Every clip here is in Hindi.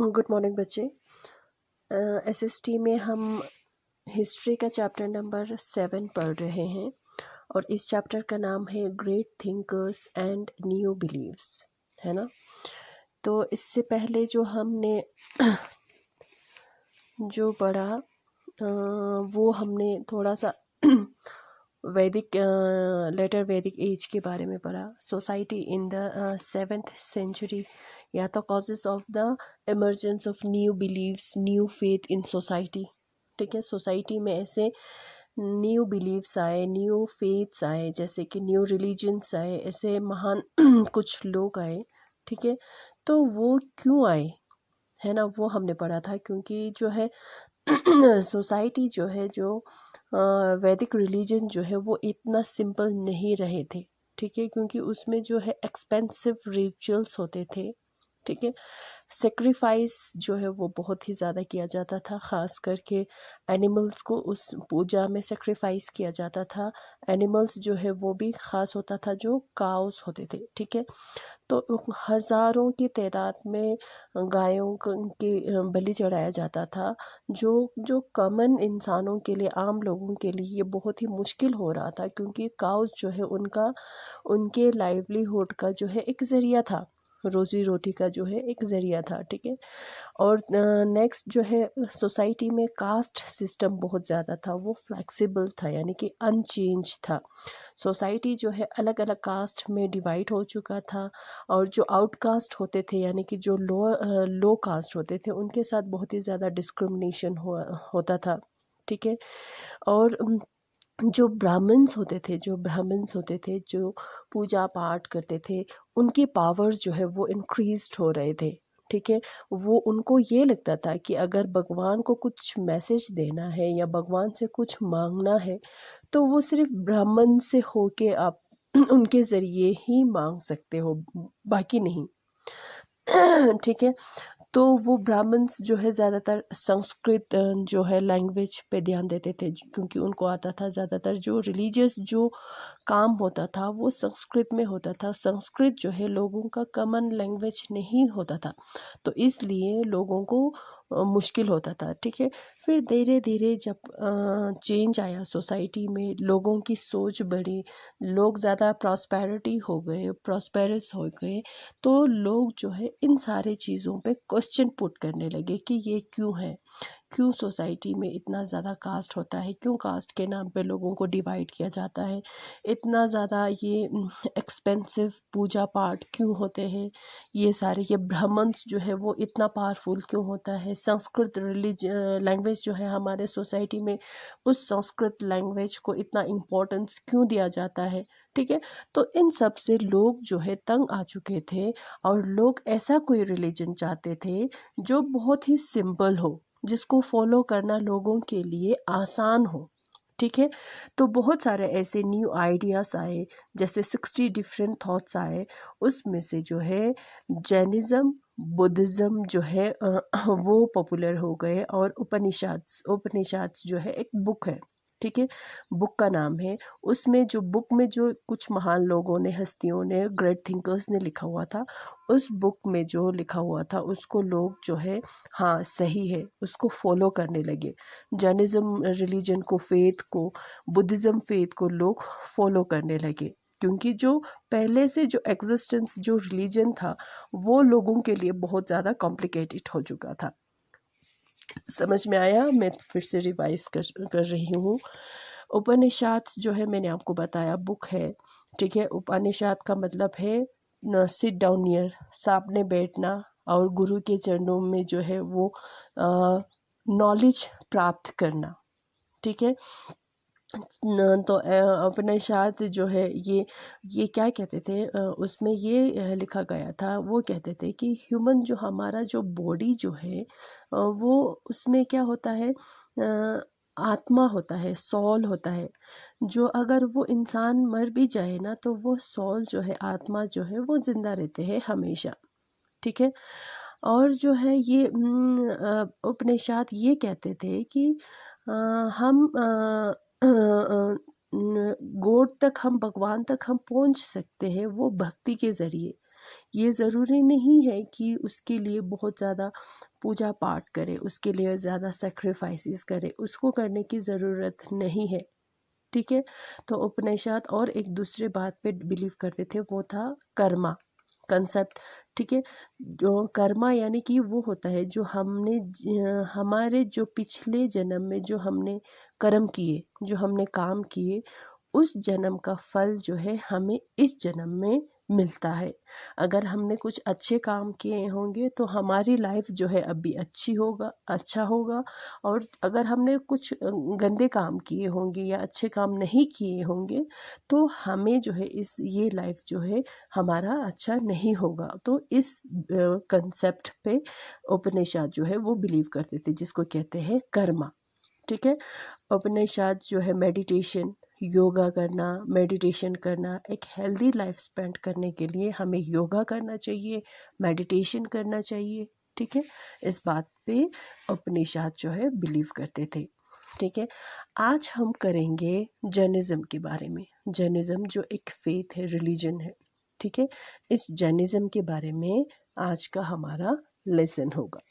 गुड मॉर्निंग बच्चे। एसएसटी में हम हिस्ट्री का चैप्टर नंबर 7 पढ़ रहे हैं और इस चैप्टर का नाम है great thinkers and new beliefs, है ना। तो इससे पहले जो हमने जो पढ़ा वो हमने थोड़ा सा वैदिक लेटर वैदिक एज के बारे में पढ़ा। Society in the 7th century, या तो causes of the emergence of new beliefs, new faith in society. ठीक है, सोसाइटी में ऐसे न्यू बिलीव्स आए, न्यू फेथ्स आए, जैसे कि न्यू रिलीजन्स आए, ऐसे महान कुछ लोग आए। ठीक है, तो वो क्यों आए, है ना, वो हमने पढ़ा था। क्योंकि जो है सोसाइटी जो है, जो वैदिक रिलीजन जो है वो इतना सिंपल नहीं रहे थे। ठीक है, क्योंकि उसमें जो है एक्सपेंसिव रिचुअल्स होते थे। ठीक है, सेक्रीफाइस जो है वो बहुत ही ज़्यादा किया जाता था, ख़ास करके एनिमल्स को उस पूजा में सेक्रीफाइस किया जाता था। एनिमल्स जो है वो भी ख़ास होता था, जो काउस होते थे। ठीक है, तो हज़ारों की तादाद में गायों की बलि चढ़ाया जाता था, जो जो कॉमन इंसानों के लिए, आम लोगों के लिए ये बहुत ही मुश्किल हो रहा था। क्योंकि काउस जो है उनका, उनके लाइवलीहुड का जो है एक ज़रिया था, रोज़ी रोटी का जो है एक ज़रिया था। ठीक है, और नेक्स्ट जो है, सोसाइटी में कास्ट सिस्टम बहुत ज़्यादा था, वो फ्लेक्सिबल था, यानी कि अनचेंज था। सोसाइटी जो है अलग अलग कास्ट में डिवाइड हो चुका था, और जो आउटकास्ट होते थे, यानी कि जो लो कास्ट होते थे, उनके साथ बहुत ही ज़्यादा डिस्क्रिमिनेशन होता था। ठीक है, और जो ब्राह्मण्स होते थे, जो पूजा पाठ करते थे, उनकी पावर्स जो है वो इंक्रीज्ड हो रहे थे। ठीक है, वो उनको ये लगता था कि अगर भगवान को कुछ मैसेज देना है या भगवान से कुछ मांगना है, तो वो सिर्फ ब्राह्मण से होके आप उनके ज़रिए ही मांग सकते हो, बाकी नहीं। ठीक है, तो वो ब्राह्मण्स जो है ज़्यादातर संस्कृत जो है लैंग्वेज पे ध्यान देते थे, क्योंकि उनको आता था। ज़्यादातर जो रिलीजियस जो काम होता था वो संस्कृत में होता था। संस्कृत जो है लोगों का कॉमन लैंग्वेज नहीं होता था, तो इसलिए लोगों को मुश्किल होता था। ठीक है, फिर धीरे धीरे जब चेंज आया सोसाइटी में, लोगों की सोच बढ़ी, लोग ज़्यादा प्रॉस्पेरस हो गए, तो लोग जो है इन सारे चीज़ों पे क्वेश्चन पुट करने लगे कि ये क्यों है, क्यों सोसाइटी में इतना ज़्यादा कास्ट होता है, क्यों कास्ट के नाम पे लोगों को डिवाइड किया जाता है, इतना ज़्यादा ये एक्सपेंसिव पूजा पाठ क्यों होते हैं, ये सारे, ये ब्राह्मण्स जो है वो इतना पावरफुल क्यों होता है, संस्कृत लैंग्वेज जो है हमारे सोसाइटी में, उस संस्कृत लैंग्वेज को इतना इम्पोर्टेंस क्यों दिया जाता है। ठीक है, तो इन सब से लोग जो है तंग आ चुके थे, और लोग ऐसा कोई रिलीजन चाहते थे जो बहुत ही सिंपल हो, जिसको फॉलो करना लोगों के लिए आसान हो। ठीक है, तो बहुत सारे ऐसे न्यू आइडियाज़ आए, जैसे 60 डिफरेंट थॉट्स आए। उसमें से जो है जैनिज़्म, बुद्धिज़्म जो है वो पॉपुलर हो गए। और उपनिषाद्स जो है एक बुक है। ठीक है, बुक का नाम है, उसमें जो बुक में जो कुछ महान लोगों ने, हस्तियों ने, ग्रेट थिंकर्स ने लिखा हुआ था, उस बुक में जो लिखा हुआ था उसको लोग जो है, हाँ सही है, उसको फॉलो करने लगे। जैनिज़्म रिलीजन को, फेथ को, बुद्धिज़्म फेथ को लोग फॉलो करने लगे, क्योंकि जो पहले से जो एग्जिस्टेंस जो रिलीजन था वो लोगों के लिए बहुत ज़्यादा कॉम्प्लिकेटेड हो चुका था। समझ में आया? मैं फिर से रिवाइज कर रही हूँ। उपनिषद जो है, मैंने आपको बताया, बुक है। ठीक है, उपनिषद का मतलब है सिट डाउन नियर, सामने बैठना, और गुरु के चरणों में जो है वो नॉलेज प्राप्त करना। ठीक है, तो उपनिषद जो है ये क्या कहते थे, उसमें ये लिखा गया था, वो कहते थे कि ह्यूमन जो, हमारा जो बॉडी जो है, वो, उसमें क्या होता है, आत्मा होता है, सॉल होता है। जो अगर वो इंसान मर भी जाए ना, तो वो सॉल जो है, आत्मा जो है, वो जिंदा रहते हैं हमेशा। ठीक है, और जो है ये उपनिषद ये कहते थे कि हम गॉड तक, हम भगवान तक हम पहुंच सकते हैं वो भक्ति के ज़रिए। ये ज़रूरी नहीं है कि उसके लिए बहुत ज़्यादा पूजा पाठ करे, उसके लिए ज़्यादा सेक्रीफाइसेस करे, उसको करने की ज़रूरत नहीं है। ठीक है। तो उपनिषद और एक दूसरे बात पे बिलीव करते थे, वो था कर्मा कंसेप्ट। ठीक है। जो कर्मा यानी कि वो होता है जो हमने हमारे जो पिछले जन्म में जो हमने कर्म किए, जो हमने काम किए, उस जन्म का फल जो है हमें इस जन्म में मिलता है। अगर हमने कुछ अच्छे काम किए होंगे तो हमारी लाइफ जो है अभी अच्छा होगा। और अगर हमने कुछ गंदे काम किए होंगे या अच्छे काम नहीं किए होंगे तो हमें जो है ये लाइफ जो है हमारा अच्छा नहीं होगा। तो इस कंसेप्ट पे उपनिषद जो है वो बिलीव करते थे, जिसको कहते हैं कर्मा। ठीक है। उपनिषद जो है मेडिटेशन, योगा करना, मेडिटेशन करना, एक हेल्दी लाइफ स्पेंड करने के लिए हमें योगा करना चाहिए, मेडिटेशन करना चाहिए। ठीक है। इस बात पे उपनिषद जो है बिलीव करते थे। ठीक है। आज हम करेंगे जैनिज़्म के बारे में। जैनिज़्म जो एक फेथ है, रिलीजन है। ठीक है। इस जैनिज़्म के बारे में आज का हमारा लेसन होगा।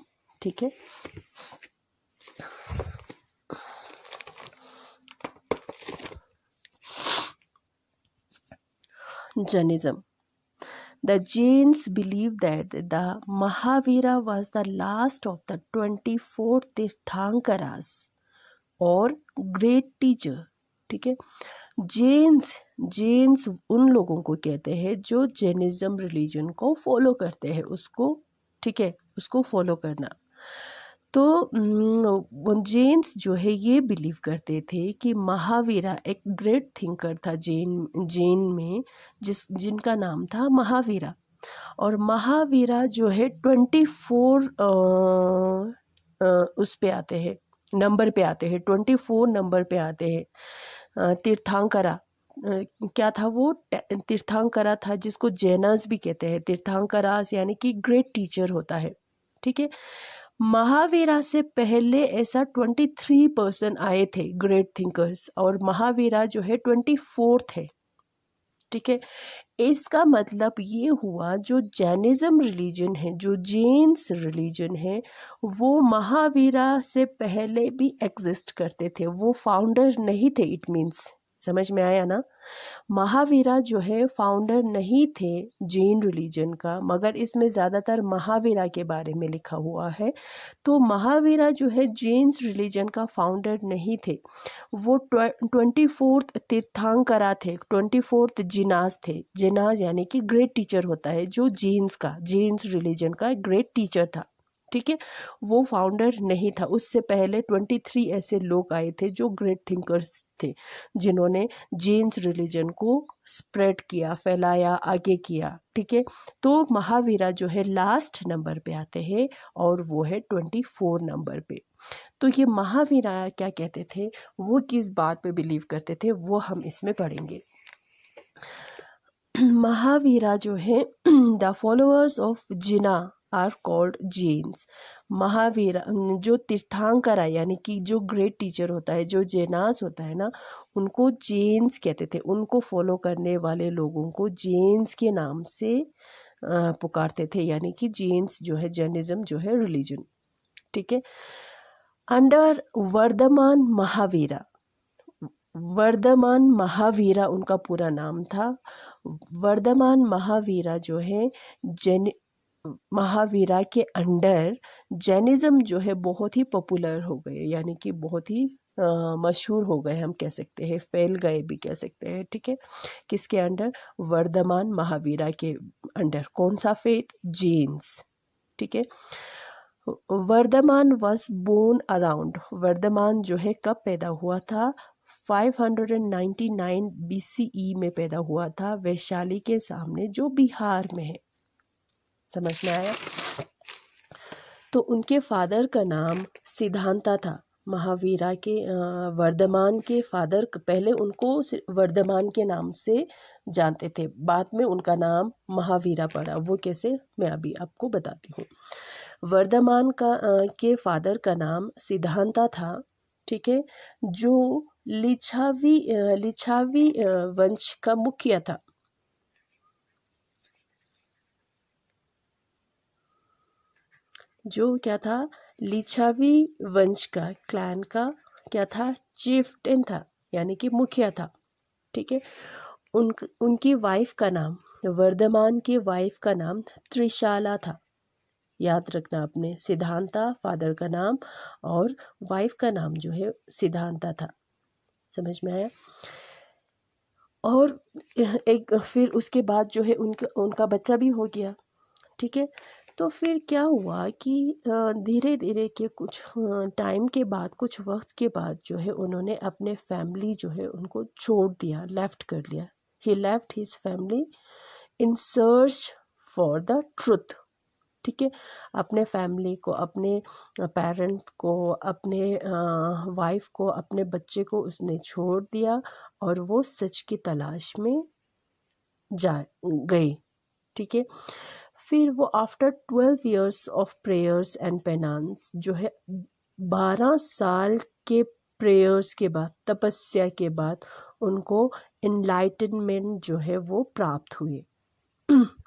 ठीक है। Jainism. The Jains believe that the Mahavira was the last of the 24 Tirthankaras और ग्रेट टीचर। ठीक है। जेन्स उन लोगों को कहते हैं जो जैनिज्म रिलीजन को फॉलो करते हैं, उसको, ठीक है, उसको फॉलो करना। तो जेन्स जो है ये बिलीव करते थे कि महावीरा एक ग्रेट थिंकर था जैन में, जिनका नाम था महावीरा। और महावीरा जो है 24 उस पे आते हैं, नंबर पे आते हैं, 24 नंबर पे आते हैं। तीर्थांकरा क्या था वो? तीर्थांकरा था, जिसको जैनस भी कहते हैं। तीर्थांकरास यानी कि ग्रेट टीचर होता है। ठीक है। महावीरा से पहले ऐसा 23 पर्सन आए थे ग्रेट थिंकर्स, और महावीरा जो है 24th है। ठीक है। इसका मतलब ये हुआ जो जैनिज्म रिलीजन है, जो जैन्स रिलीजन है, वो महावीरा से पहले भी एग्जिस्ट करते थे, वो फाउंडर नहीं थे। इट मीन्स, समझ में आया ना? महावीरा जो है फाउंडर नहीं थे जैन रिलीजन का, मगर इसमें ज़्यादातर महावीरा के बारे में लिखा हुआ है। तो महावीरा जो है जैन रिलीजन का फाउंडर नहीं थे, वो 24th तीर्थांकरा थे, 24th जिनास थे। जिनास यानी कि ग्रेट टीचर होता है, जो जैन्स रिलीजन का ग्रेट टीचर था। ठीक है। वो फाउंडर नहीं था। उससे पहले 23 ऐसे लोग आए थे जो ग्रेट थिंकर्स थे, जिन्होंने जैन्स रिलीजन को स्प्रेड किया, फैलाया, आगे किया। ठीक है। तो महावीरा जो है लास्ट नंबर पे आते हैं और वो है 24 नंबर पे। तो ये महावीरा क्या कहते थे, वो किस बात पे बिलीव करते थे, वो हम इसमें पढ़ेंगे। महावीरा जो है the followers of Jina are called Jains. Mahavira जो तीर्थांकरा यानी कि जो ग्रेट टीचर होता है, जो जेनास होता है ना, उनको जेन्स कहते थे। उनको फॉलो करने वाले लोगों को जेन्स के नाम से पुकारते थे, यानी कि जेन्स जो है जैनिज्म जो है रिलीजन। ठीक है। अंडर वर्धमान महावीरा, वर्धमान महावीरा उनका पूरा नाम था। वर्धमान महावीरा जो है महावीरा के अंडर जैनिज्म जो है बहुत ही पॉपुलर हो गए, यानी कि बहुत ही मशहूर हो गए, हम कह सकते हैं, फैल गए भी कह सकते हैं। ठीक है। किसके अंडर? वर्धमान महावीरा के अंडर। कौन सा फेथ? जैन्स। ठीक है। Vardhaman was born around, Vardhaman जो है कब पैदा हुआ था? 599 BCE में पैदा हुआ था, वैशाली के सामने, जो बिहार में है। समझ में आया? तो उनके फादर का नाम सिद्धांता था। महावीरा के वर्धमान के फादर पहले उनको वर्धमान के नाम से जानते थे, बाद में उनका नाम महावीरा पड़ा। वो कैसे, मैं अभी आपको बताती हूँ। वर्धमान के फादर का नाम सिद्धांता था। ठीक है। जो लिच्छावी वंश का मुखिया था। जो क्या था, लिच्छावी वंश का, क्लैन का क्या था, चीफ्टेन था, यानी कि मुखिया था। ठीक है। उनकी वाइफ का नाम, वर्धमान की वाइफ का नाम त्रिशाला था। याद रखना आपने, सिद्धांता फादर का नाम और वाइफ का नाम जो है सिद्धांता था। समझ में आया। और एक फिर उसके बाद जो है उनका बच्चा भी हो गया। ठीक है। तो फिर क्या हुआ कि धीरे धीरे के कुछ टाइम के बाद, कुछ वक्त के बाद जो है उन्होंने अपने फैमिली जो है उनको छोड़ दिया, लेफ्ट कर लिया। He left his family in search for the truth. ठीक है। अपने फैमिली को, अपने पेरेंट को, अपने वाइफ को, अपने बच्चे को उसने छोड़ दिया और वो सच की तलाश में जा गई। ठीक है। फिर वो after 12 years of prayers and penance जो है 12 साल के प्रेयर्स के बाद, तपस्या के बाद उनको एनलाइटनमेंट जो है वो प्राप्त हुई।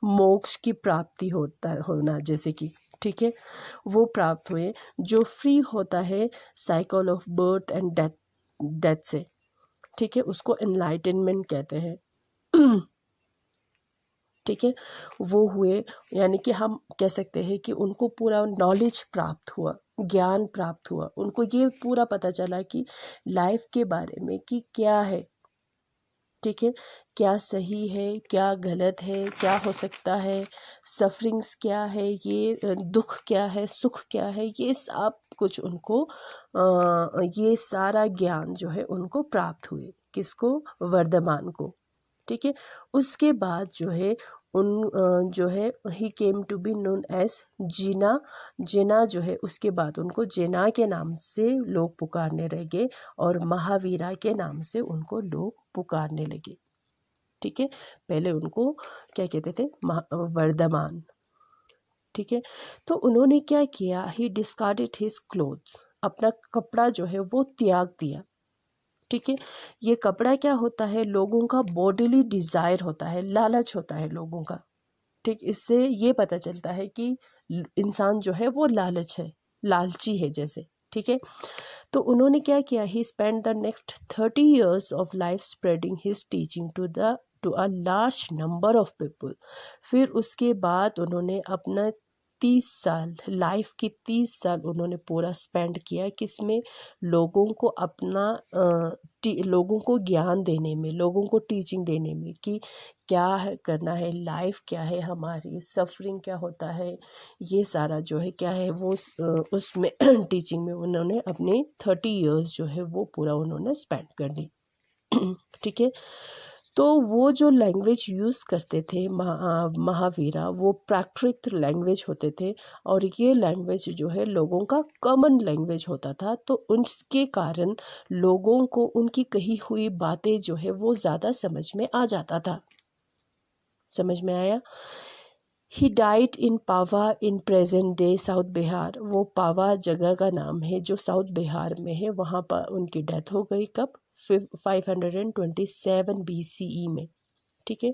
मोक्ष की प्राप्ति होना जैसे कि, ठीक है, वो प्राप्त हुए, जो फ्री होता है cycle of birth and death से। ठीक है। उसको एनलाइटनमेंट कहते हैं। ठीक है। वो हुए, यानी कि हम कह सकते हैं कि उनको पूरा नॉलेज प्राप्त हुआ, ज्ञान प्राप्त हुआ। उनको ये पूरा पता चला कि लाइफ के बारे में कि क्या है। ठीक है। क्या सही है, क्या गलत है, क्या हो सकता है, सफरिंग्स क्या है, ये दुख क्या है, सुख क्या है, ये सब कुछ उनको ये सारा ज्ञान जो है उनको प्राप्त हुए। किसको? वर्धमान को। ठीक है। उसके बाद जो है जो है he came to be known as Jina. Jina जो है उसके बाद उनको जेना के नाम से लोग पुकारने लगे और महावीरा के नाम से उनको लोग पुकारने लगे। ठीक है। पहले उनको क्या कहते थे? वर्धमान। ठीक है। तो उन्होंने क्या किया? ही डिस्कार्डेड हिज क्लोथ्स। अपना कपड़ा जो है वो त्याग दिया। ठीक है। ये कपड़ा क्या होता है? लोगों का बॉडीली डिज़ायर होता है, लालच होता है लोगों का। ठीक। इससे ये पता चलता है कि इंसान जो है वो लालच है, लालची है जैसे। ठीक है। तो उन्होंने क्या किया? He spend the next 30 years of life spreading his teaching to a large number of people. फिर उसके बाद उन्होंने अपना 30 साल, लाइफ की 30 साल उन्होंने पूरा स्पेंड किया किसमें? लोगों को अपना लोगों को ज्ञान देने में, लोगों को टीचिंग देने में कि क्या है करना है, लाइफ क्या है हमारी, सफरिंग क्या होता है, ये सारा जो है क्या है वो उसमें टीचिंग में उन्होंने अपने 30 years जो है वो पूरा उन्होंने स्पेंड कर दी। ठीक है। तो वो जो लैंग्वेज यूज़ करते थे महावीरा, वो प्राकृत लैंग्वेज होते थे और ये लैंग्वेज जो है लोगों का कॉमन लैंग्वेज होता था। तो उसके कारण लोगों को उनकी कही हुई बातें जो है वो ज़्यादा समझ में आ जाता था। समझ में आया? He died in Pava in present day south Bihar. वो पावा जगह का नाम है जो साउथ बिहार में है, वहाँ पर उनकी डेथ हो गई। कब? 527 BCE में। ठीक है।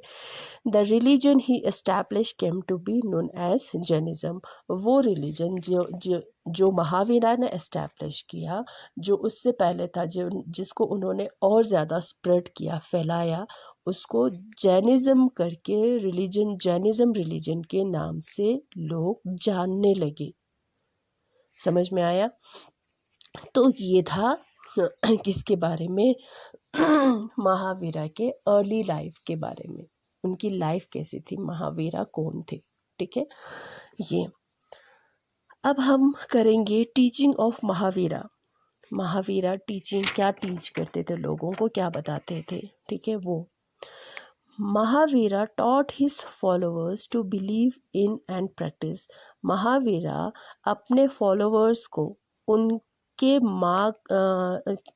The religion he established came to be known as Jainism. वो रिलीजन जो महावीरा ने एस्टैब्लिश किया, जो उससे पहले था, जिसको उन्होंने और ज़्यादा स्प्रेड किया, फैलाया, उसको जैनिज्म करके जैनिज्म रिलीजन के नाम से लोग जानने लगे। समझ में आया? तो ये था किसके बारे में? महावीरा के अर्ली लाइफ के बारे में। उनकी लाइफ कैसी थी, महावीरा कौन थे। ठीक है। ये अब हम करेंगे teaching of Mahavira. Mahavira teaching क्या टीच करते थे, लोगों को क्या बताते थे। ठीक है। वो Mahavira taught his followers to believe in and practice. Mahavira अपने फॉलोअर्स को उनके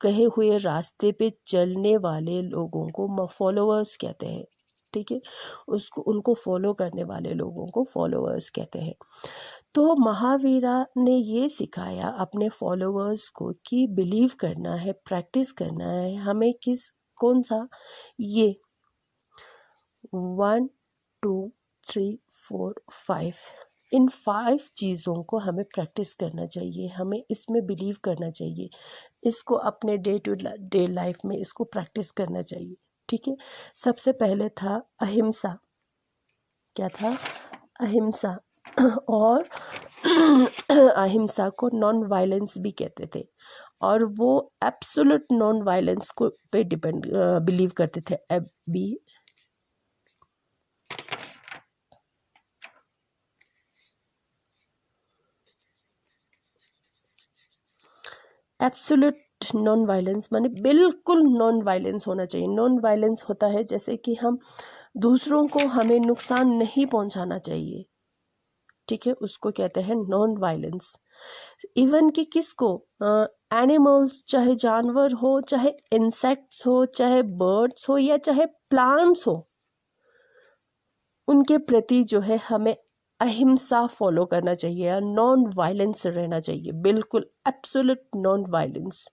कहे हुए रास्ते पे चलने वाले लोगों को फॉलोअर्स कहते हैं। ठीक है। उनको फॉलो करने वाले लोगों को फॉलोअर्स कहते हैं। तो महावीरा ने ये सिखाया अपने फॉलोअर्स को कि बिलीव करना है, प्रैक्टिस करना है हमें। कौन सा? ये 1 2 3 4 5 इन 5 चीज़ों को हमें प्रैक्टिस करना चाहिए, हमें इसमें बिलीव करना चाहिए, इसको अपने डे टू डे लाइफ में इसको प्रैक्टिस करना चाहिए। ठीक है, सबसे पहले था अहिंसा। क्या था? अहिंसा। और अहिंसा को नॉन वायलेंस भी कहते थे, और वो एब्सोल्यूट नॉन वायलेंस को पे डिपेंड बिलीव करते थे। एब्सोल्यूट नॉन वायलेंस माने बिल्कुल नॉन वायलेंस होना चाहिए। नॉन वायलेंस होता है जैसे कि हम दूसरों को हमें नुकसान नहीं पहुंचाना चाहिए। ठीक है, उसको कहते हैं नॉन वायलेंस। इवन कि किसको, एनिमल्स, चाहे जानवर हो, चाहे इंसेक्ट्स हो, चाहे बर्ड्स हो, या चाहे प्लांट्स हो, उनके प्रति जो है हमें अहिंसा फॉलो करना चाहिए, नॉन वायलेंस रहना चाहिए, बिल्कुल absolute non violence.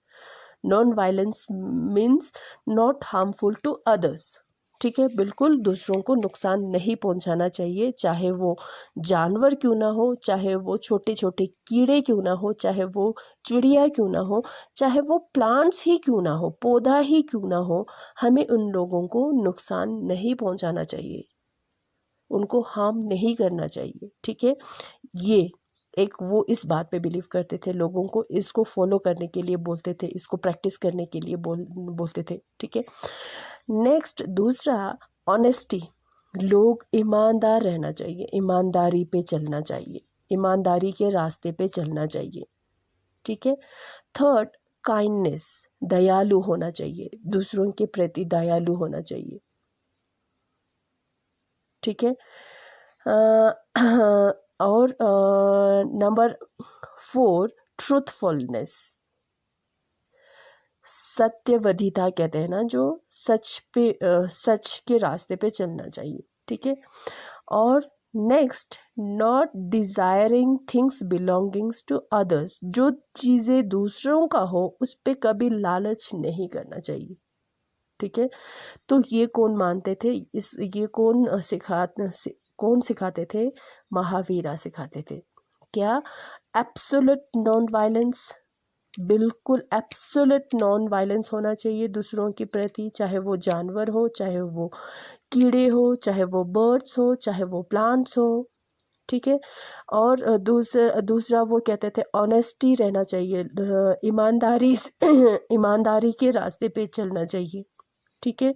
Non violence means not harmful to others. ठीक है, बिल्कुल दूसरों को नुकसान नहीं पहुंचाना चाहिए, चाहे वो जानवर क्यों ना हो, चाहे वो छोटे छोटे कीड़े क्यों ना हो, चाहे वो चिड़िया क्यों ना हो, चाहे वो प्लांट्स ही क्यों ना हो, पौधा ही क्यों ना हो, हमें उन लोगों को नुकसान नहीं पहुंचाना चाहिए, उनको हार्म नहीं करना चाहिए। ठीक है, ये एक वो इस बात पे बिलीव करते थे, लोगों को इसको फॉलो करने के लिए बोलते थे, इसको प्रैक्टिस करने के लिए बोलते थे। ठीक है, नेक्स्ट दूसरा ऑनेस्टी। लोग ईमानदार रहना चाहिए, ईमानदारी पे चलना चाहिए, ईमानदारी के रास्ते पे चलना चाहिए। ठीक है, थर्ड काइंडनेस, दयालु होना चाहिए, दूसरों के प्रति दयालु होना चाहिए। ठीक है, और नंबर 4 ट्रूथफुलनेस, सत्यवदिता कहते हैं ना, जो सच के रास्ते पे चलना चाहिए। ठीक है, और next not desiring things belongings to others, जो चीज़ें दूसरों का हो उस पे कभी लालच नहीं करना चाहिए। ठीक है, तो ये कौन मानते थे, ये कौन सिखाते थे? महावीरा सिखाते थे। क्या? एब्सोल्यूट नॉन वायलेंस, बिल्कुल एब्सोल्यूट नॉन वायलेंस होना चाहिए दूसरों के प्रति, चाहे वो जानवर हो, चाहे वो कीड़े हो, चाहे वो बर्ड्स हो, चाहे वो प्लांट्स हो। ठीक है, और दूसरा वो कहते थे ऑनेस्टी रहना चाहिए, ईमानदारी के रास्ते पे चलना चाहिए। ठीक है,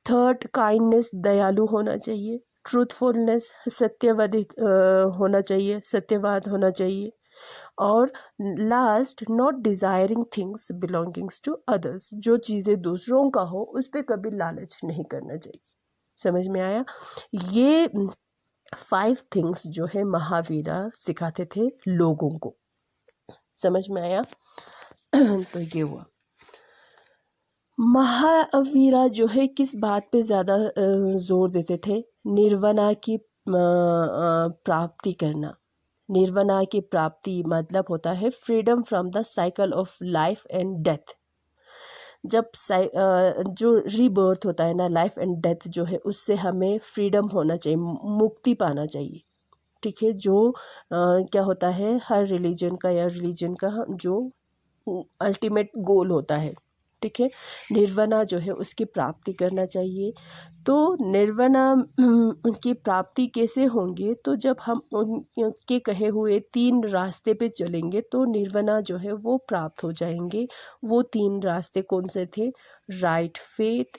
थर्ड काइंडनेस, दयालु होना चाहिए, ट्रूथफुलनेस, सत्यवादी होना चाहिए, सत्यवाद होना चाहिए, और last not desiring things belongings to others, जो चीज़ें दूसरों का हो उस पर कभी लालच नहीं करना चाहिए। समझ में आया? ये 5 थिंग्स जो है महावीरा सिखाते थे लोगों को। समझ में आया? तो ये हुआ। महावीरा जो है किस बात पे ज़्यादा जोर देते थे? निर्वाणा की प्राप्ति करना। निर्वाणा की प्राप्ति मतलब होता है freedom from the cycle of life and death. जब जो रीबर्थ होता है ना, लाइफ एंड डेथ जो है, उससे हमें फ्रीडम होना चाहिए, मुक्ति पाना चाहिए। ठीक है, जो क्या होता है, हर रिलीजन का जो अल्टीमेट गोल होता है। ठीक है, निर्वाणा जो है उसकी प्राप्ति करना चाहिए। तो निर्वाणा की प्राप्ति कैसे होंगे? तो जब हम उनके कहे हुए 3 रास्ते पे चलेंगे तो निर्वाणा जो है वो प्राप्त हो जाएंगे। वो 3 रास्ते कौन से थे? Right faith,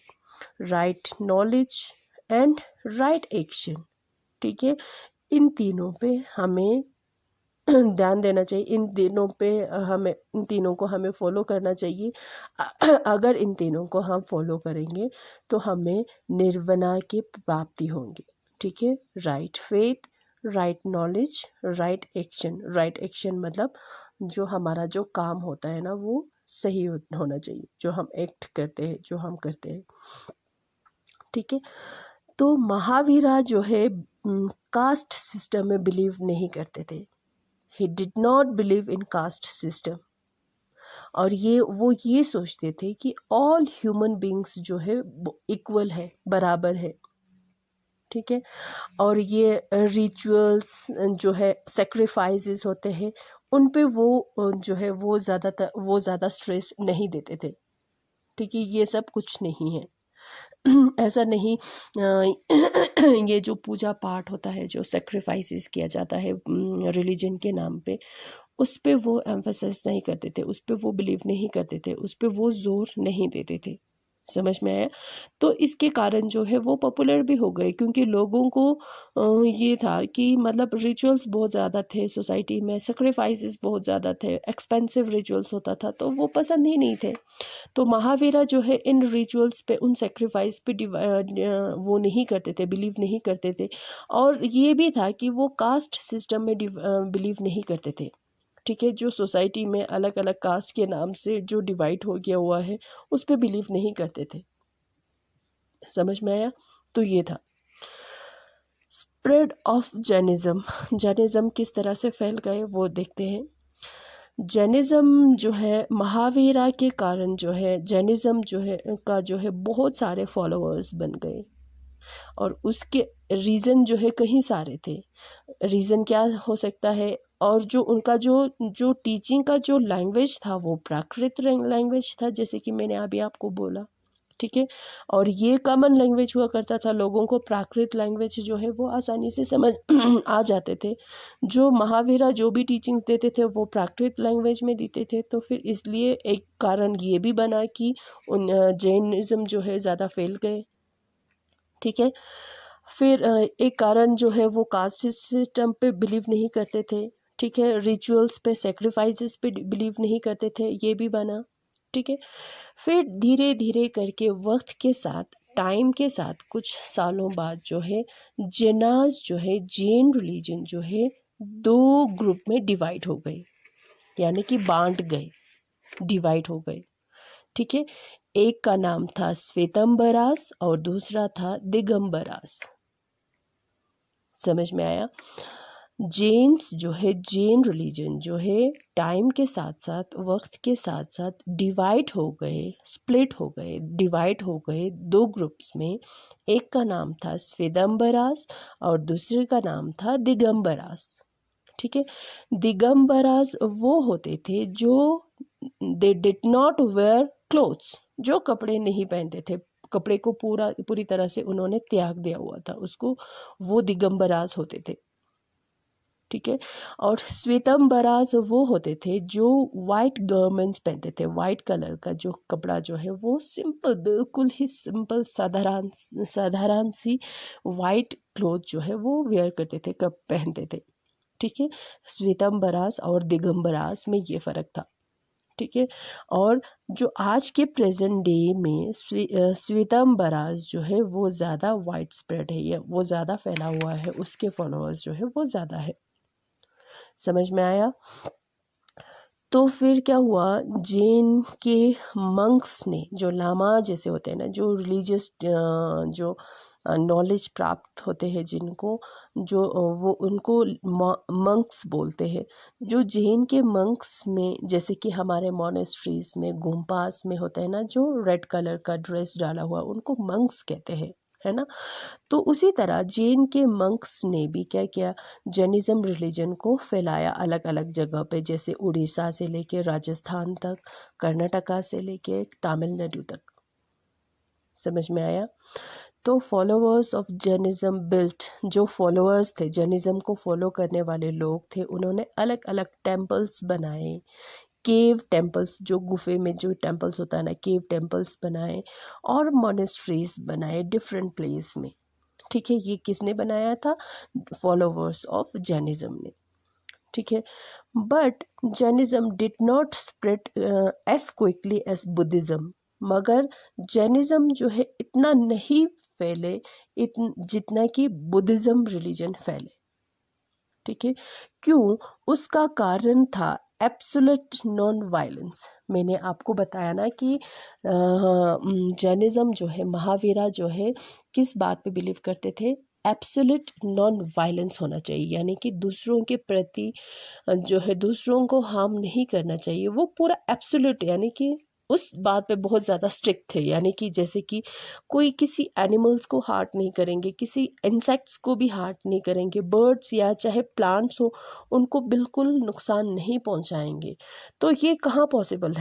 right knowledge and right action. ठीक है, इन तीनों पे हमें ध्यान देना चाहिए, इन तीनों को हमें फॉलो करना चाहिए। अगर इन तीनों को हम फॉलो करेंगे तो हमें निर्वाणा की प्राप्ति होंगी। ठीक है, right faith, right knowledge, right action. Right action मतलब जो हमारा जो काम होता है ना वो सही होना चाहिए, जो हम एक्ट करते हैं, जो हम करते हैं। ठीक है, तो महावीरा जो है कास्ट सिस्टम में बिलीव नहीं करते थे। He did not believe in caste system, और वो ये सोचते थे कि ऑल ह्यूमन बींग्स जो है इक्वल है, बराबर है। ठीक है। और ये रिचुअल्स जो है सेक्रीफाइसेस होते हैं उन पे वो जो है वो ज़्यादा स्ट्रेस नहीं देते थे। ठीक है, ये सब कुछ नहीं है। ऐसा नहीं ये जो पूजा पाठ होता है, जो सेक्रीफाइसेस किया जाता है रिलीजन के नाम पे, उस पे वो एम्फेसाइज नहीं करते थे, उस पे वो बिलीव नहीं करते थे, उस पे वो जोर नहीं देते थे। समझ में आया? तो इसके कारण जो है वो पॉपुलर भी हो गए, क्योंकि लोगों को ये था कि मतलब रिचुअल्स बहुत ज़्यादा थे सोसाइटी में, सेक्रीफाइसेस बहुत ज़्यादा थे, एक्सपेंसिव रिचुअल्स होता था, तो वो पसंद ही नहीं थे। तो महावीरा जो है इन रिचुअल्स पे, उन सेक्रीफाइस पे वो नहीं करते थे, बिलीव नहीं करते थे। और ये भी था कि वो कास्ट सिस्टम में बिलीव नहीं करते थे। ठीक है, जो सोसाइटी में अलग अलग कास्ट के नाम से जो डिवाइड हो गया हुआ है उस पर बिलीव नहीं करते थे। समझ में आया? तो ये था स्प्रेड ऑफ जैनिज्म। जैनिज्म किस तरह से फैल गए वो देखते हैं। जैनिज्म जो है महावीरा के कारण जो है जैनिज्म जो है का जो है बहुत सारे फॉलोअर्स बन गए, और उसके रीज़न जो है कहीं सारे थे। रीज़न क्या हो सकता है? और जो उनका जो टीचिंग का जो लैंग्वेज था वो प्राकृत लैंग्वेज था, जैसे कि मैंने अभी आपको बोला। ठीक है, और ये कॉमन लैंग्वेज हुआ करता था, लोगों को प्राकृत लैंग्वेज जो है वो आसानी से समझ आ जाते थे। जो महावीरा जो भी टीचिंग्स देते थे वो प्राकृत लैंग्वेज में देते थे, तो फिर इसलिए एक कारण ये भी बना कि उन जैनिज़्म जो है ज़्यादा फैल गए। ठीक है, फिर एक कारण जो है वो कास्ट सिस्टम पे बिलीव नहीं करते थे। ठीक है, रिचुअल्स पे, सेक्रीफाइसेस पे बिलीव नहीं करते थे, ये भी बना। ठीक है, फिर धीरे धीरे करके वक्त के साथ, टाइम के साथ, कुछ सालों बाद जो है जैनाज जो है, जैन रिलीजन जो है, दो ग्रुप में डिवाइड हो गए, यानी कि बांट गए, डिवाइड हो गए। ठीक है, एक का नाम था श्वेतंबरास और दूसरा था दिगंबरास। समझ में आया? जैन्स जो है, जैन रिलीजन जो है टाइम के साथ साथ, वक्त के साथ साथ डिवाइड हो गए, स्प्लिट हो गए, डिवाइड हो गए दो ग्रुप्स में। एक का नाम था श्वेतंबरास और दूसरे का नाम था दिगंबरास। ठीक है, दिगंबरास वो होते थे जो they did not wear clothes, जो कपड़े नहीं पहनते थे, कपड़े को पूरी तरह से उन्होंने त्याग दिया हुआ था, उसको वो दिगंबरास होते थे। ठीक है, और श्वेतंबरास वो होते थे जो वाइट गारमेंट्स पहनते थे, वाइट कलर का जो कपड़ा जो है वो सिंपल, बिल्कुल ही सिंपल, साधारण साधारण सी वाइट क्लोथ जो है वो वेयर करते थे, कब पहनते थे। ठीक है, श्वेतंबरास और दिगंबरास में ये फ़र्क था। ठीक है, और जो आज के प्रेजेंट डे में श्वेतंबरास जो है वो ज़्यादा वाइड स्प्रेड है, या वो ज़्यादा फैला हुआ है, उसके फॉलोअर्स जो है वो ज़्यादा है। समझ में आया? तो फिर क्या हुआ, जैन के मंक्स ने, जो लामा जैसे होते हैं ना, जो रिलीजियस जो नॉलेज प्राप्त होते हैं जिनको, जो वो उनको मंक्स बोलते हैं। जो जैन के मंक्स में, जैसे कि हमारे मोनेस्ट्रीज में, गुम्पास में होता है ना, जो रेड कलर का ड्रेस डाला हुआ, उनको मंक्स कहते हैं, है ना। तो उसी तरह जैन के मंक्स ने भी क्या किया, जैनिज़्म रिलीजन को फैलाया अलग अलग जगह पे, जैसे उड़ीसा से लेके राजस्थान तक, कर्नाटका से लेके तमिलनाडु तक। समझ में आया? तो फॉलोअर्स ऑफ जैनिज़्म बिल्ट, जो फॉलोअर्स थे, जैनिज़्म को फॉलो करने वाले लोग थे, उन्होंने अलग अलग टेम्पल्स बनाए, केव टेम्पल्स, जो गुफे में जो टेम्पल्स होता है ना, केव टेम्पल्स बनाए, और मोनेस्ट्रीज बनाए डिफरेंट प्लेस में। ठीक है, ये किसने बनाया था? फॉलोवर्स ऑफ जैनिज़्म ने। ठीक है, but Jainism did not spread as quickly as Buddhism. मगर जैनिज़्म जो है इतना नहीं फैले जितना कि बुद्धिज़्म रिलीजन फैले। ठीक है, क्यों? उसका कारण था एब्सोल्यूट नॉन वायलेंस। मैंने आपको बताया ना कि जैनिज़्म जो है, महावीरा जो है, किस बात पे बिलीव करते थे? एब्सोल्यूट नॉन वायलेंस होना चाहिए, यानी कि दूसरों के प्रति जो है, दूसरों को हार्म नहीं करना चाहिए, वो पूरा एब्सोल्यूट, यानी कि उस बात पे बहुत ज़्यादा स्ट्रिक्ट थे, यानी कि जैसे कि कोई किसी एनिमल्स को हार्ट नहीं करेंगे, किसी इंसेक्ट्स को भी हार्ट नहीं करेंगे, बर्ड्स या चाहे प्लांट्स हो उनको बिल्कुल नुकसान नहीं पहुंचाएंगे। तो ये कहाँ पॉसिबल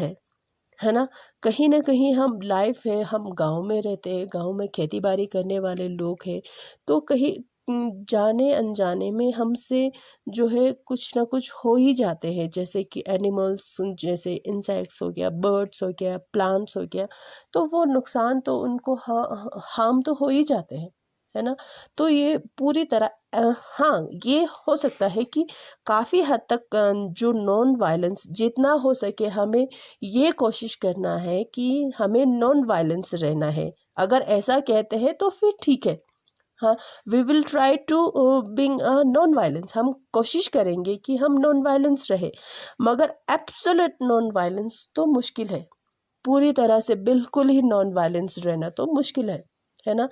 है ना। कहीं ना कहीं हम लाइफ है, हम गांव में रहते हैं, गांव में खेती बाड़ी करने वाले लोग हैं, तो कहीं जाने अनजाने में हमसे जो है कुछ ना कुछ हो ही जाते हैं, जैसे कि एनिमल्स, जैसे इंसेक्ट्स हो गया, बर्ड्स हो गया, प्लांट्स हो गया, तो वो नुकसान तो उनको हार्म तो हो ही जाते हैं, है ना। तो ये पूरी तरह हाँ, ये हो सकता है कि काफ़ी हद तक जो नॉन वायलेंस जितना हो सके हमें ये कोशिश करना है कि हमें नॉन वायलेंस रहना है। अगर ऐसा कहते हैं तो फिर ठीक है, हाँ, we will try to being non violence, हम कोशिश करेंगे कि हम नॉन वायलेंस रहे, मगर एब्सोल्यूट नॉन वायलेंस तो मुश्किल है। पूरी तरह से बिल्कुल ही नॉन वायलेंस रहना तो मुश्किल है ना।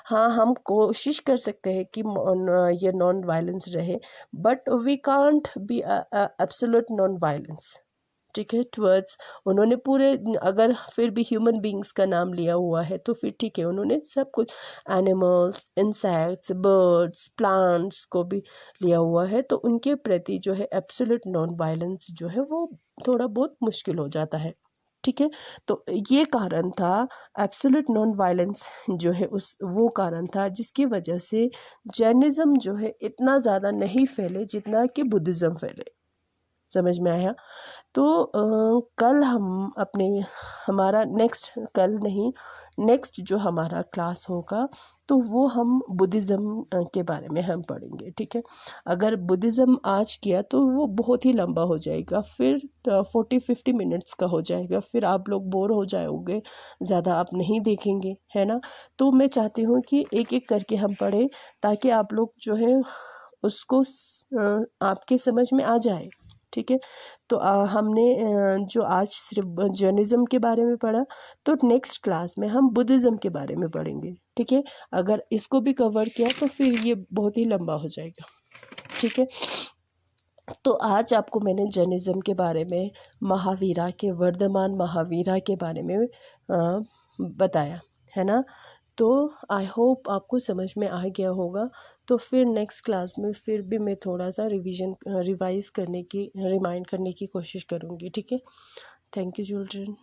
हाँ, हम कोशिश कर सकते हैं कि ये नॉन वायलेंस रहे, but we can't be absolute non violence, ठीक है, टवर्ड्स। उन्होंने पूरे, अगर फिर भी ह्यूमन बींग्स का नाम लिया हुआ है तो फिर ठीक है, उन्होंने सब कुछ एनिमल्स, इंसेक्ट्स, बर्ड्स, प्लांट्स को भी लिया हुआ है, तो उनके प्रति जो है एब्सोल्यूट नॉन वायलेंस जो है वो थोड़ा बहुत मुश्किल हो जाता है, ठीक है। तो ये कारण था, एब्सोल्यूट नॉन वायलेंस जो है उस वो कारण था जिसकी वजह से जैनिज़्म जो है इतना ज़्यादा नहीं फैले जितना कि बुद्धिज़्म फैले। समझ में आया। तो कल हम अपने, हमारा नेक्स्ट, कल नहीं, नेक्स्ट जो हमारा क्लास होगा तो वो हम बुद्धिज़्म के बारे में हम पढ़ेंगे, ठीक है। अगर बुद्धिज़्म आज किया तो वो बहुत ही लंबा हो जाएगा, फिर 40-50 मिनट्स का हो जाएगा, फिर आप लोग बोर हो जाओगे, ज़्यादा आप नहीं देखेंगे, है ना। तो मैं चाहती हूँ कि एक एक करके हम पढ़ें ताकि आप लोग जो है उसको आपके समझ में आ जाए, ठीक है। तो हमने जो आज सिर्फ जैनिज़्म के बारे में पढ़ा, तो नेक्स्ट क्लास में हम बुद्धिज़्म के बारे में पढ़ेंगे, ठीक है। अगर इसको भी कवर किया तो फिर ये बहुत ही लंबा हो जाएगा, ठीक है। तो आज आपको मैंने जैनिज़्म के बारे में, महावीरा के, वर्धमान महावीरा के बारे में बताया, है ना। तो आई होप आपको समझ में आ गया होगा। तो फिर नेक्स्ट क्लास में फिर भी मैं थोड़ा सा रिवाइज़ करने की, रिमाइंड करने की कोशिश करूँगी, ठीक है। Thank you children.